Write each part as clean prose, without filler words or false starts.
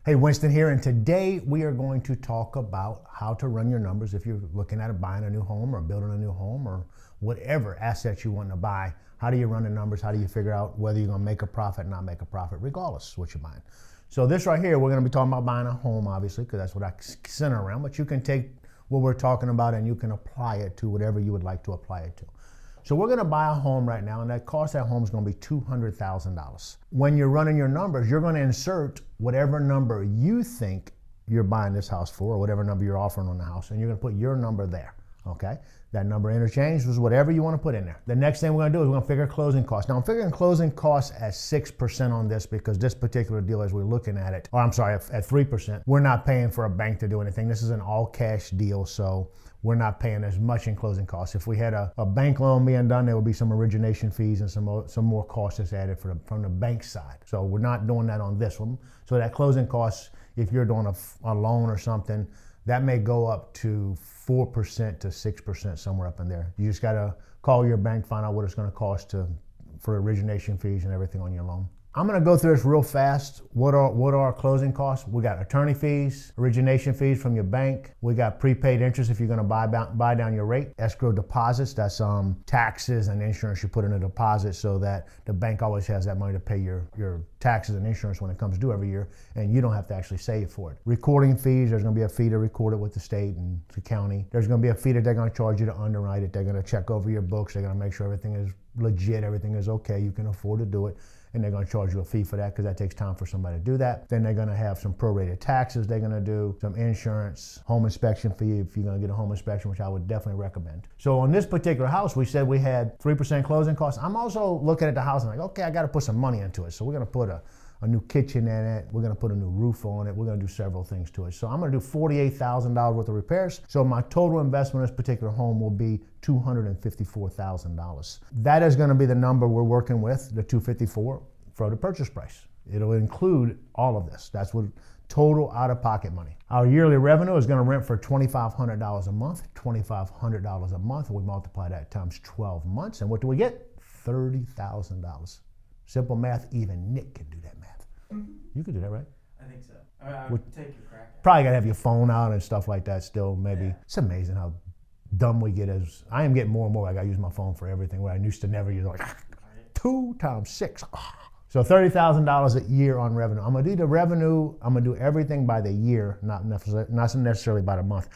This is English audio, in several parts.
Hey, Winston here, and today we are going to talk about how to run your numbers if you're looking at buying a new home or building a new home or whatever asset you want to buy. How do you run the numbers? How do you figure out whether you're going to make a profit or not make a profit, regardless of what you're buying? So this right here, we're going to be talking about buying a home, obviously, because that's what I center around, but you can take what we're talking about and you can apply it to whatever you would like to apply it to. So we're going to buy a home right now, and that cost of that home is going to be $200,000. When you're running your numbers, you're going to insert whatever number you think you're buying this house for, or whatever number you're offering on the house, and you're going to put your number there, okay? That number interchange is whatever you want to put in there. The next thing we're going to do is we're going to figure closing costs. Now, I'm figuring closing costs at 6% on this because this particular deal, as we're looking at it, or I'm sorry, at 3%, we're not paying for a bank to do anything. This is an all-cash deal, so we're not paying as much in closing costs. If we had a bank loan being done, there would be some origination fees and some more costs that's added from the bank side. So we're not doing that on this one. So that closing costs, if you're doing a loan or something, that may go up to 4% to 6%, somewhere up in there. You just gotta call your bank, find out what it's gonna cost for origination fees and everything on your loan. I'm gonna go through this real fast. What are our closing costs? We got attorney fees, origination fees from your bank. We got prepaid interest if you're gonna buy down your rate. Escrow deposits, that's taxes and insurance you put in a deposit so that the bank always has that money to pay your taxes and insurance when it comes due every year, and you don't have to actually save for it. Recording fees, there's gonna be a fee to record it with the state and the county. There's gonna be a fee that they're gonna charge you to underwrite it. They're gonna check over your books. They're gonna make sure everything is legit, everything is okay, you can afford to do it. And they're going to charge you a fee for that because that takes time for somebody to do that. Then they're going to have some prorated taxes they're going to do, some insurance, home inspection fee if you're going to get a home inspection, which I would definitely recommend. So on this particular house, we said we had 3% closing costs. I'm also looking at the house and like, okay, I got to put some money into it. So we're going to put a new kitchen in it. We're going to put a new roof on it. We're going to do several things to it. So I'm going to do $48,000 worth of repairs. So my total investment in this particular home will be $254,000. That is going to be the number we're working with, the $254, for the purchase price. It'll include all of this. That's what total out-of-pocket money. Our yearly revenue is going to rent for $2,500 a month. $2,500 a month. We multiply that times 12 months, and what do we get? $30,000. Simple math. Even Nick can do that math. You could do that, right? I think so. I would take your crack at it. Probably gotta have your phone out and stuff like that still, maybe. Yeah. It's amazing how dumb we get as, I am getting more and more like I use my phone for everything where I used to never use, like 2 times 6. So $30,000 a year on revenue. I'm gonna do the revenue, I'm gonna do everything by the year, not necessarily by the month.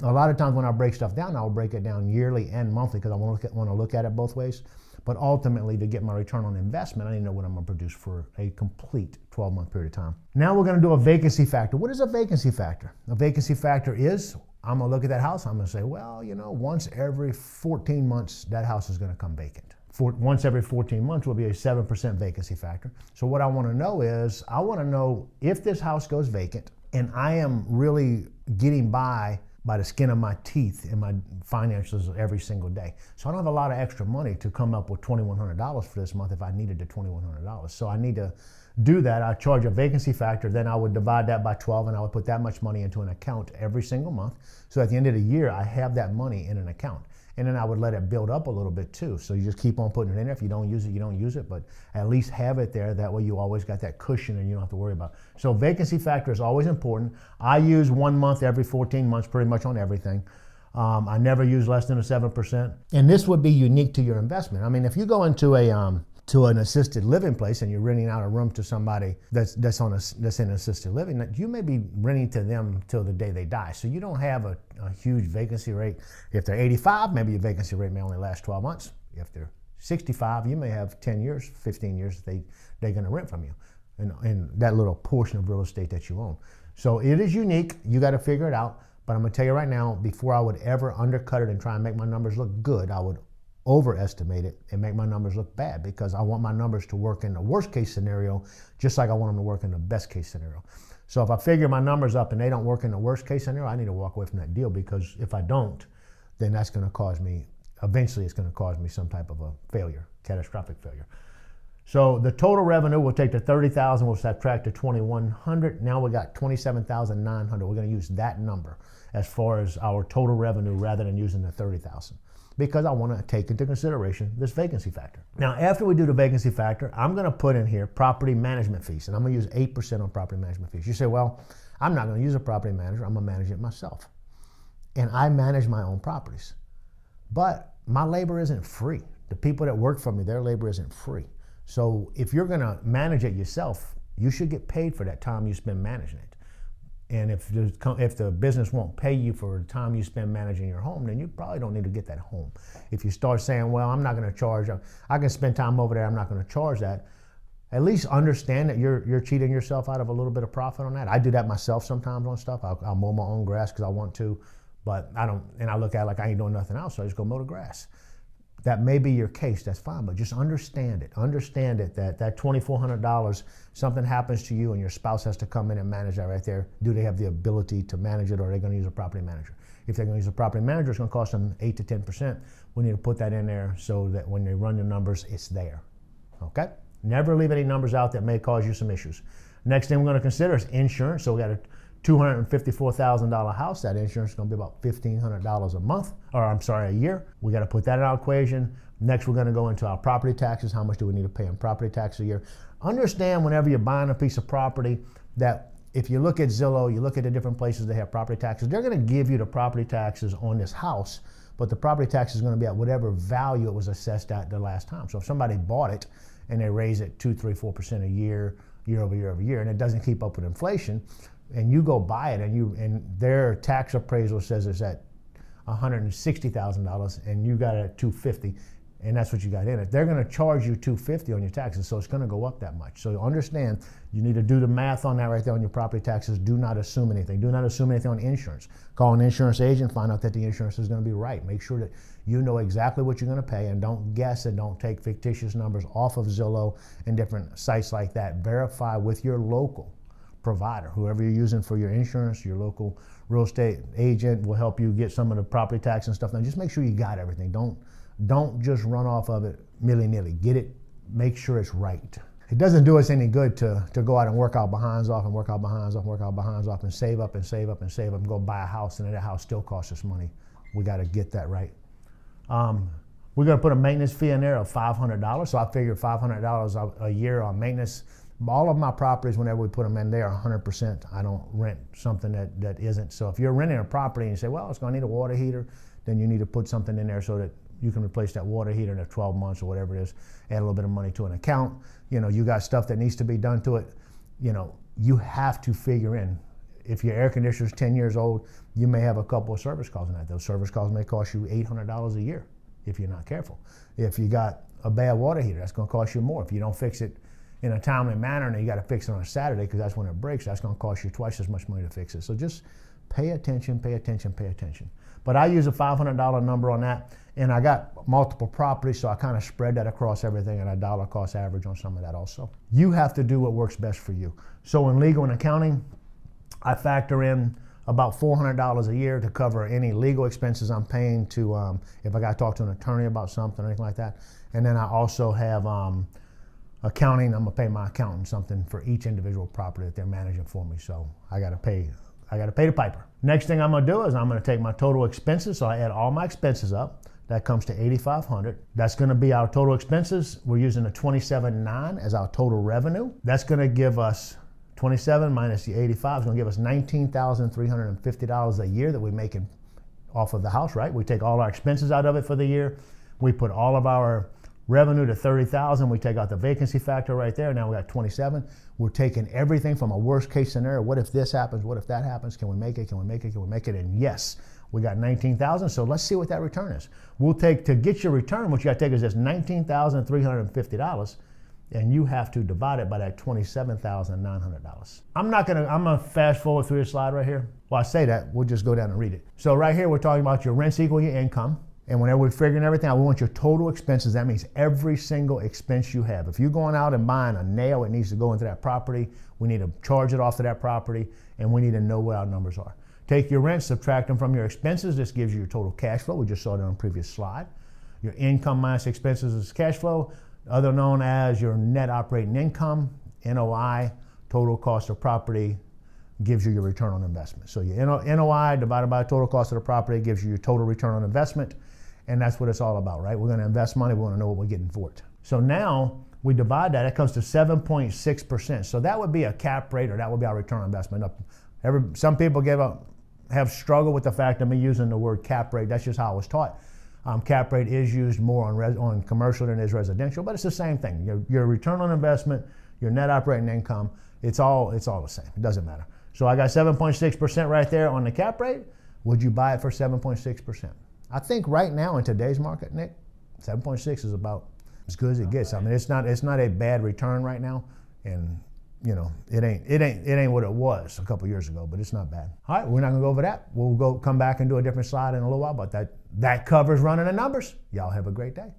A lot of times when I break stuff down, I'll break it down yearly and monthly because I want to look at it both ways. But ultimately, to get my return on investment, I need to know what I'm going to produce for a complete 12-month period of time. Now we're going to do a vacancy factor. What is a vacancy factor? A vacancy factor is, I'm going to look at that house, I'm going to say, well, you know, once every 14 months, that house is going to come vacant. Once every 14 months will be a 7% vacancy factor. So what I want to know is, I want to know if this house goes vacant and I am really getting by the skin of my teeth in my financials every single day. So I don't have a lot of extra money to come up with $2,100 for this month if I needed the $2,100. So I need to do that. I charge a vacancy factor, then I would divide that by 12 and I would put that much money into an account every single month. So at the end of the year, I have that money in an account. And then I would let it build up a little bit too. So you just keep on putting it in there. If you don't use it, you don't use it, but at least have it there. That way you always got that cushion and you don't have to worry about it. So vacancy factor is always important. I use 1 month every 14 months pretty much on everything. I never use less than a 7%. And this would be unique to your investment. I mean, if you go into to an assisted living place and you're renting out a room to somebody that's in assisted living, you may be renting to them till the day they die. So you don't have a huge vacancy rate. If they're 85, maybe your vacancy rate may only last 12 months. If they're 65, you may have 10 years, 15 years they're going to rent from you in that little portion of real estate that you own. So it is unique. You got to figure it out. But I'm going to tell you right now, before I would ever undercut it and try and make my numbers look good, I would overestimate it and make my numbers look bad because I want my numbers to work in the worst case scenario just like I want them to work in the best case scenario. So if I figure my numbers up and they don't work in the worst case scenario, I need to walk away from that deal because if I don't, then that's going to cause me, eventually it's going to cause me some type of a failure, catastrophic failure. So the total revenue, we'll take the $30,000, we'll subtract the $2,100. Now we got $27,900. We're going to use that number as far as our total revenue rather than using the $30,000. because I want to take into consideration this vacancy factor. Now, after we do the vacancy factor, I'm going to put in here property management fees, and I'm going to use 8% on property management fees. You say, well, I'm not going to use a property manager. I'm going to manage it myself. And I manage my own properties. But my labor isn't free. The people that work for me, their labor isn't free. So if you're going to manage it yourself, you should get paid for that time you spend managing it. And if the business won't pay you for the time you spend managing your home, then you probably don't need to get that home. If you start saying, well, I'm not going to charge, I can spend time over there, I'm not going to charge that, at least understand that you're cheating yourself out of a little bit of profit on that. I do that myself sometimes on stuff. I'll mow my own grass because I want to, but I don't, and I look at it like I ain't doing nothing else, so I just go mow the grass. That may be your case, that's fine, but just understand it. Understand it that $2,400, something happens to you and your spouse has to come in and manage that right there. Do they have the ability to manage it, or are they going to use a property manager? If they're going to use a property manager, it's going to cost them 8 to 10%. We need to put that in there so that when they run the numbers, it's there. Okay? Never leave any numbers out that may cause you some issues. Next thing we're going to consider is insurance. So we got a $254,000 house. That insurance is going to be about $1,500 a month, or I'm sorry, a year. We got to put that in our equation. Next, we're going to go into our property taxes. How much do we need to pay in property tax a year? Understand whenever you're buying a piece of property that if you look at Zillow, you look at the different places that have property taxes, they're going to give you the property taxes on this house, but the property tax is going to be at whatever value it was assessed at the last time. So if somebody bought it and they raise it 2, 3, 4% a year, year over year over year, and it doesn't keep up with inflation, and you go buy it and their tax appraisal says it's at $160,000 and you got it at $250,000, and that's what you got in it, they're going to charge you $250,000 on your taxes, so it's going to go up that much. So understand, you need to do the math on that right there on your property taxes. Do not assume anything. Do not assume anything on insurance. Call an insurance agent, find out that the insurance is going to be right. Make sure that you know exactly what you're going to pay, and don't guess and don't take fictitious numbers off of Zillow and different sites like that. Verify with your local provider, whoever you're using for your insurance. Your local real estate agent will help you get some of the property tax and stuff. Now just make sure you got everything. Don't just run off of it willy-nilly. Get it, make sure it's right. It doesn't do us any good to go out and work our behinds off and work our behinds off and work our behinds off and save up and save up and save up and go buy a house, and then that house still costs us money. We got to get that right. We're going to put a maintenance fee in there of $500. So I figured $500 a year on maintenance. All of my properties, whenever we put them in, they are 100%. I don't rent something that isn't. So if you're renting a property and you say, well, it's going to need a water heater, then you need to put something in there so that you can replace that water heater in 12 months or whatever it is, add a little bit of money to an account. You got stuff that needs to be done to it. You have to figure in. If your air conditioner is 10 years old, you may have a couple of service calls in that. Those service calls may cost you $800 a year if you're not careful. If you got a bad water heater, that's going to cost you more. If you don't fix it in a timely manner and you got to fix it on a Saturday because that's when it breaks, that's going to cost you twice as much money to fix it. So just pay attention, pay attention, pay attention. But I use a $500 number on that, and I got multiple properties, so I kind of spread that across everything, and a dollar cost average on some of that also. You have to do what works best for you. So in legal and accounting, I factor in about $400 a year to cover any legal expenses I'm paying to, if I got to talk to an attorney about something or anything like that. And then I also have accounting. I'm gonna pay my accountant something for each individual property that they're managing for me. So I gotta pay the piper. Next thing I'm gonna do is I'm gonna take my total expenses. So I add all my expenses up. That comes to $8,500. That's gonna be our total expenses. We're using a 27.9 as our total revenue. That's gonna give us 27 minus the 85 is gonna give us $19,350 a year that we're making off of the house, right? We take all our expenses out of it for the year. We put all of our revenue to $30,000. We take out the vacancy factor right there. Now we got 27. We're taking everything from a worst case scenario. What if this happens? What if that happens? Can we make it? Can we make it? Can we make it? And yes, we got 19,000. So let's see what that return is. We'll take, to get your return, what you got to take is this $19,350, and you have to divide it by that $27,900. I'm gonna fast forward through this slide right here. Well, I say that, we'll just go down and read it. So right here, we're talking about your rents equal your income. And whenever we're figuring everything out, we want your total expenses. That means every single expense you have. If you're going out and buying a nail, it needs to go into that property. We need to charge it off to that property, and we need to know what our numbers are. Take your rent, subtract them from your expenses. This gives you your total cash flow. We just saw that on the previous slide. Your income minus expenses is cash flow, other known as your net operating income, NOI, total cost of property, gives you your return on investment. So your NOI divided by total cost of the property gives you your total return on investment. And that's what it's all about, right? We're going to invest money. We want to know what we're getting for it. So now we divide that. It comes to 7.6%. So that would be a cap rate, or that would be our return on investment. Some people have struggled with the fact of me using the word cap rate. That's just how I was taught. Cap rate is used more on commercial than it is residential, but it's the same thing. Your return on investment, your net operating income, it's all the same. It doesn't matter. So I got 7.6% right there on the cap rate. Would you buy it for 7.6%? I think right now in today's market, Nick, 7.6 is about as good as it gets. I mean, it's not a bad return right now, and it ain't what it was a couple years ago, but it's not bad. All right, we're not gonna go over that. We'll come back and do a different slide in a little while, but that covers running the numbers. Y'all have a great day.